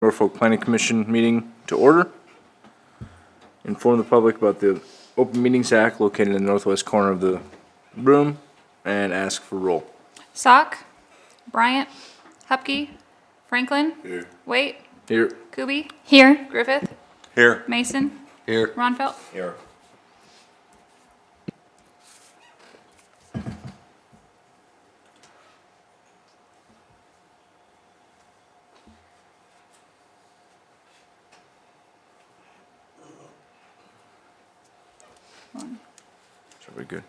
Norfolk Planning Commission meeting to order. Inform the public about the Open Meetings Act located in the northwest corner of the room and ask for roll. Sock, Bryant, Hupkey, Franklin, Here. Waite, Here. Kuby, Here. Griffith, Here. Mason, Here. Ronfelt. Here. So we're good.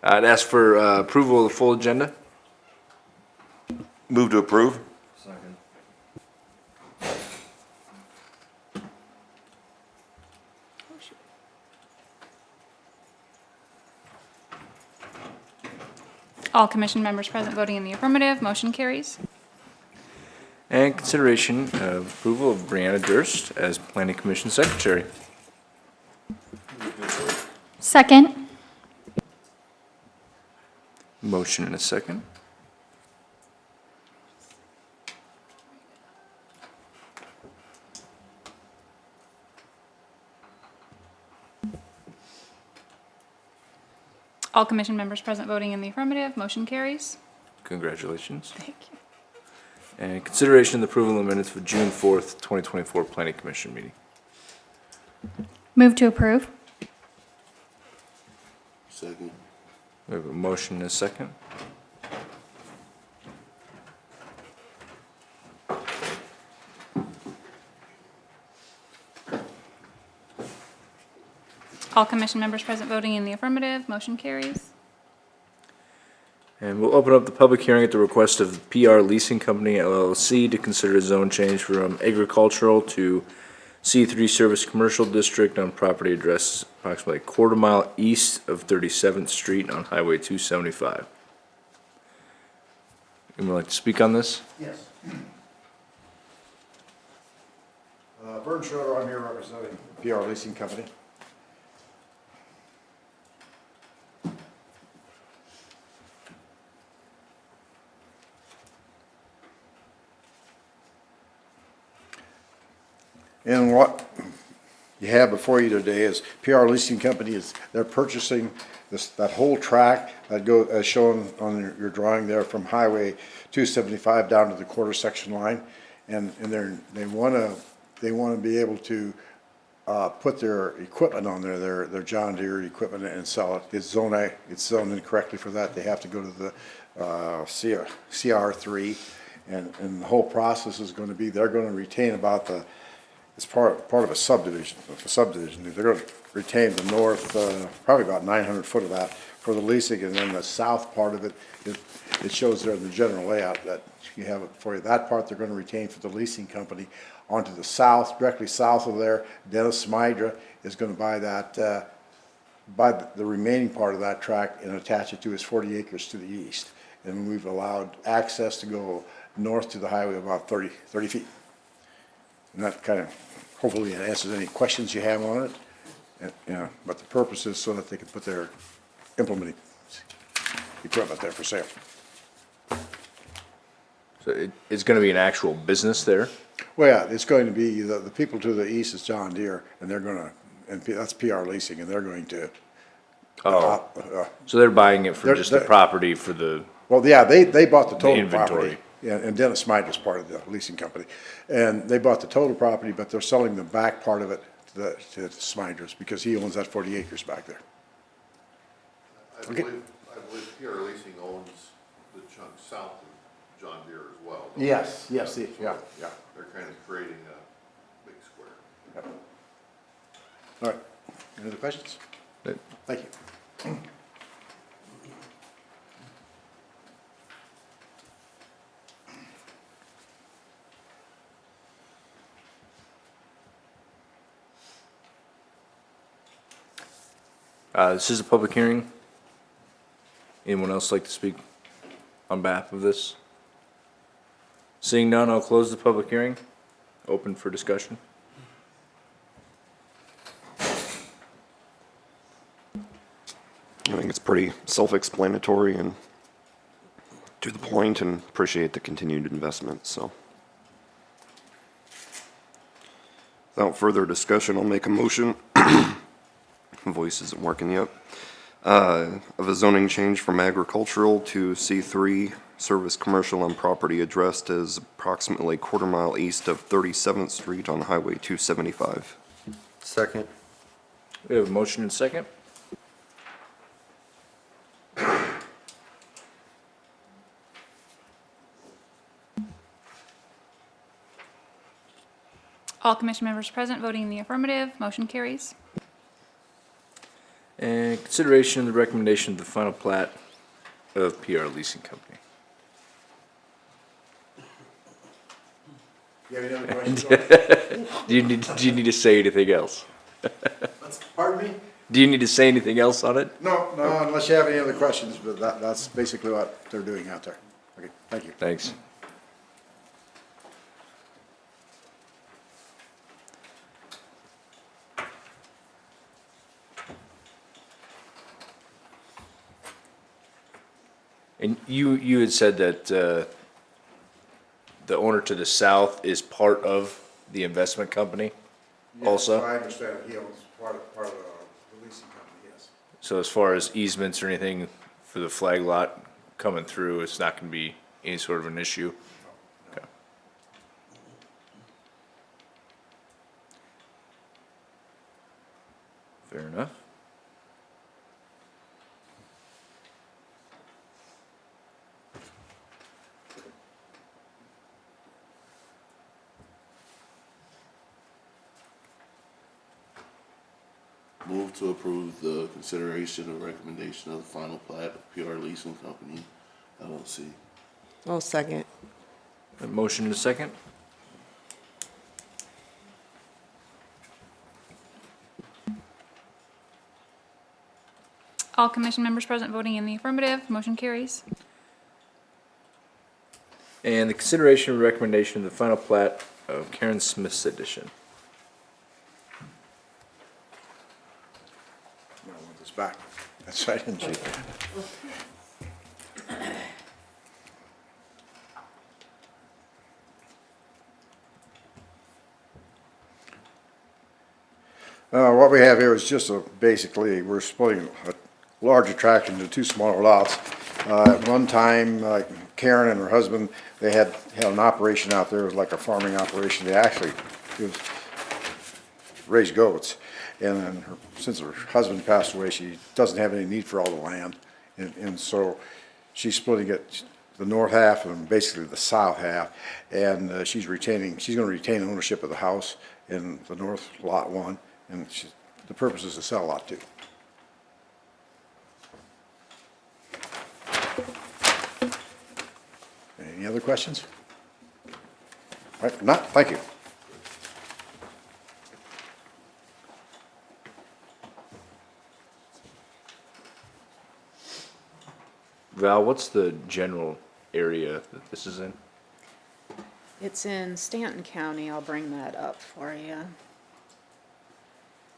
I'd ask for approval of the full agenda. Move to approve. Second. All commission members present voting in the affirmative, motion carries. And consideration of approval of Brianna Durst as Planning Commission Secretary. Second. Motion and a second. All commission members present voting in the affirmative, motion carries. Congratulations. Thank you. And consideration of the approval of the minutes for June 4th, 2024 Planning Commission meeting. Move to approve. Second. We have a motion and a second. All commission members present voting in the affirmative, motion carries. And we'll open up the public hearing at the request of PR Leasing Company LLC to consider a zone change from agricultural to C3 Service Commercial District on property address approximately a quarter mile east of 37th Street on Highway 275. Anyone like to speak on this? Yes. Vern Schroeder, I'm here representing PR Leasing Company. And what you have before you today is PR Leasing Company they're purchasing that whole track that as shown on your drawing there from Highway 275 down to the quarter section line. And they want to be able to put their equipment on there, their John Deere equipment, and sell it. It's zoned incorrectly for that. They have to go to the CR3, and the whole process is going to be, they're going to retain about it's part of a subdivision. They're going to retain the north, probably about 900 foot of that for the leasing, and then the south part of it, it shows there in the general layout that you have it for you. That part they're going to retain for the leasing company. Onto the south, directly south of there, Dennis Smydra is going to buy the remaining part of that tract and attach it to his 40 acres to the east. And we've allowed access to go north to the highway about 30 feet. And that kind of, hopefully answers any questions you have on it. And, but the purpose is so that they can put their implementing equipment there for sale. So it's going to be an actual business there? Well, yeah, it's going to be, the people to the east is John Deere, and they're going to, and that's PR Leasing, and they're going to. So they're buying it for just the property for the Well, yeah, they bought the total inventory. property. Yeah, and Dennis Smythe is part of the leasing company. And they bought the total property, but they're selling the back part of it to the Smythers because he owns that 40 acres back there. I believe PR Leasing owns the chunk south of John Deere as well. don't they? Yes, yeah. They're kind of creating a big square. Yep. All right, any other questions? That- Thank you. This is a public hearing. Anyone else like to speak on behalf of this? Seeing none, I'll close the public hearing. Open for discussion. I think it's pretty self-explanatory and to the point, and appreciate the continued investment, so. Without further discussion, I'll make a motion. My voice isn't working yet. Of a zoning change from agricultural to C3 service commercial on property addressed as approximately quarter mile east of 37th Street on Highway 275. Second. We have a motion and second. All commission members present voting in the affirmative, motion carries. And consideration of the recommendation of the final plat of PR Leasing Company. You have any other questions? on it? Do you need to say anything else? Pardon me? Do you need to say anything else on it? No, unless you have any other questions, but that's basically what they're doing out there. Okay, thank you. Thanks. And you had said that, the owner to the south is part of the investment company also? I understand he owns part of the leasing company, yes. So as far as easements or anything for the flag lot coming through, it's not gonna be any sort of an issue? Okay. Fair enough. Move to approve the consideration and recommendation of the final plat of PR Leasing Company, LLC. Oh, second. A motion and a second? All commission members present voting in the affirmative, motion carries. And the consideration and recommendation of the final plat of Karen Smith's edition. I want this back. That's right, didn't you? What we have here is just basically, we're splitting a larger tract into two smaller lots. At one time, Karen and her husband, they had an operation out there, it was like a farming operation. It was raised goats. And then since her husband passed away, she doesn't have any need for all the land. And so she's splitting it, the north half and basically the south half. And she's gonna retain ownership of the house in the north lot one. And the purpose is to sell lot two. Any other questions? All right, if not, thank you. Val, what's the general area that this is in? It's in Stanton County, I'll bring that up for you.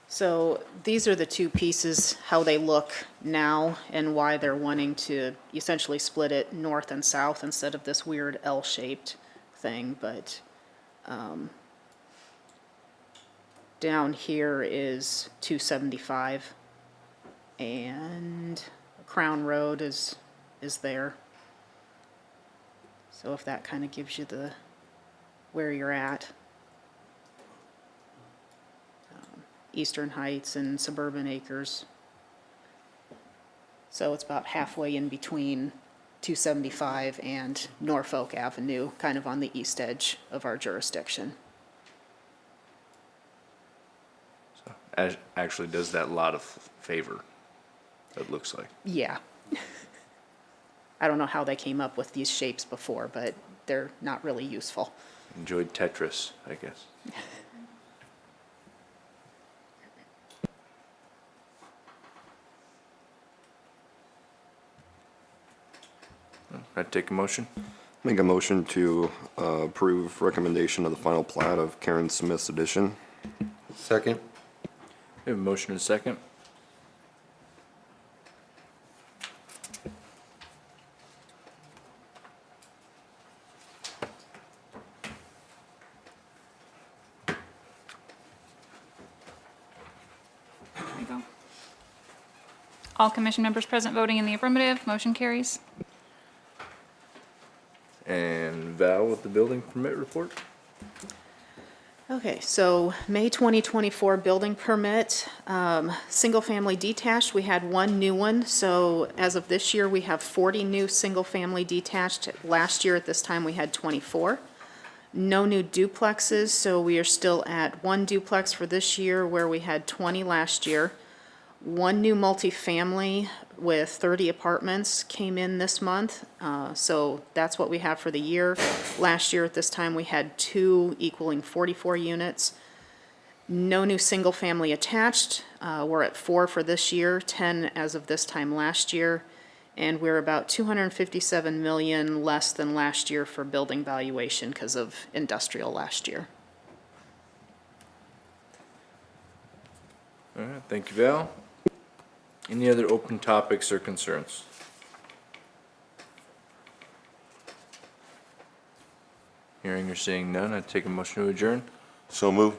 So these are the two pieces, how they look now and why they're wanting to essentially split it north and south instead of this weird L-shaped thing, but down here is 275 and Crown Road is there. So if that kind of gives you where you're at. Eastern Heights and Suburban Acres. So it's about halfway in between 275 and Norfolk Avenue, kind of on the east edge of our jurisdiction. Actually does that lot of favor, it looks like. Yeah. I don't know how they came up with these shapes before, but they're not really useful. Enjoyed Tetris, I guess. I'd take a motion. Make a motion to approve recommendation of the final plat of Karen Smith's edition. Second. We have a motion and a second. All commission members present voting in the affirmative, motion carries. And Val with the building permit report? Okay, so May 2024 building permit, single-family detached, we had one new one. So as of this year, we have 40 new single-family detached. Last year at this time, we had 24. No new duplexes, so we are still at one duplex for this year where we had 20 last year. One new multifamily with 30 apartments came in this month, so that's what we have for the year. Last year at this time, we had 2 equaling 44 units. No new single-family attached. We're at 4 for this year, 10 as of this time last year, and we're about 257 million less than last year for building valuation because of industrial last year. All right, thank you, Val. Any other open topics or concerns? Hearing or seeing none, I'd take a motion to adjourn. So move.